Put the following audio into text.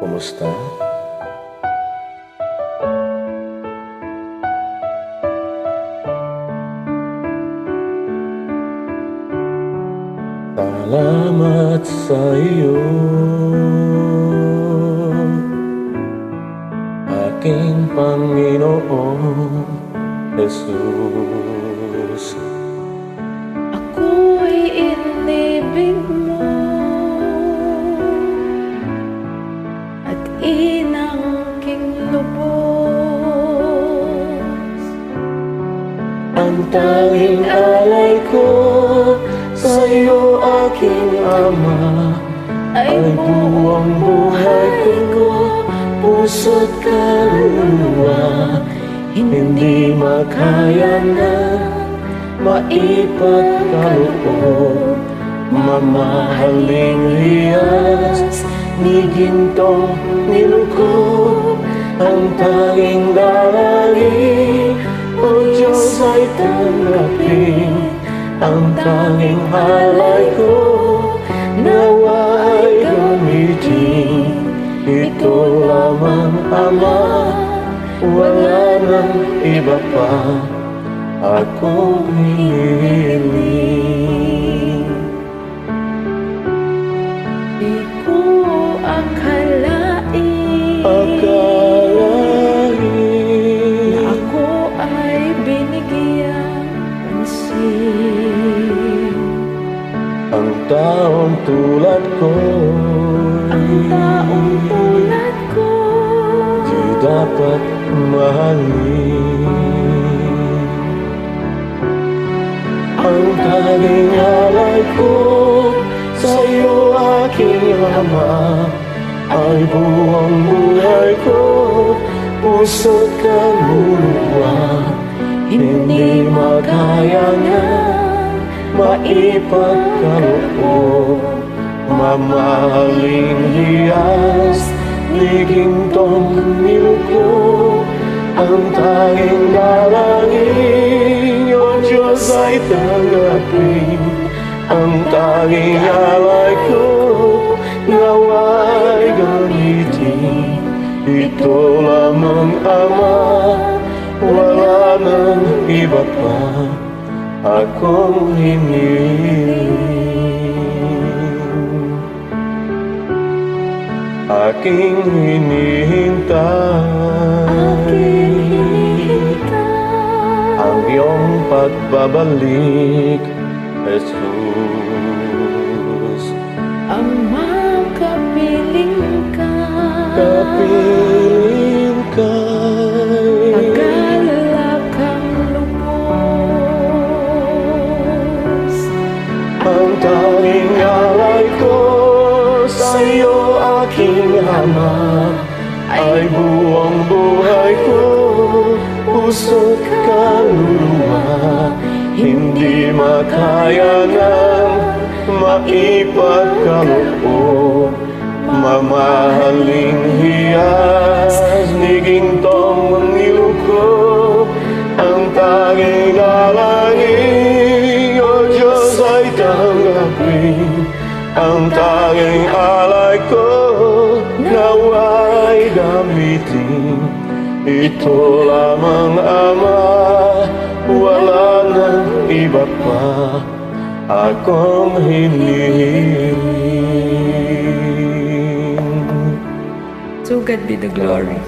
Kumusta? Salamat sa iyo, aking Panginoong Jesus. Ako'y inibig mo at inangking lubos. Ang tanging alay ko sa'yo, aking Ama, ay buong buhay ko, puso't kaluluwa. Hindi makaya na maipagkaloob, mamahaling hiyas ni gintong nilukob. Ang tanging dalangin, O Diyos, ay tanggapin. Ang tanging halay ko, nawa ay gamitin. Ito lamang, Ama, wala nang iba pa akong hinihiling. Di ko akalain na ako ay binigyan pansin. Ang taong tulad ko, di dapat mahalin. Ang tanging alay ko sa'yo, aking Ama, ay buong buhay ko, puso't kaluluwa. Hindi makaya nga maipagkaloob, mamahaling hiyas ni gintong nilukob. Ang tanging dalangin, O Diyos, ay tanggapin. Ang tanging alay ko, nawa'y gamitin. Ito lamang, Ama, wala nang iba pa akong hinihiling. Aking hinihintay ang iyong pagbabalik, Jesus. Ang makapiling ka, Kapiling ka'y pag-alala kang lubos. ang tanging alay ko sa'yo, aking Ama, ay buong buhay ko, puso't kaluluwa. Hindi makaya ng maipagkaloob, mamahaling hiyas ni gintong nilukob. Ang tanging dalangin, O Diyos, ay tanggapin. Ang tanging alay ko, nawa'y gamitin. Ito lamang, Ama, wala nang iba pa akong hinihiling. To God be the glory.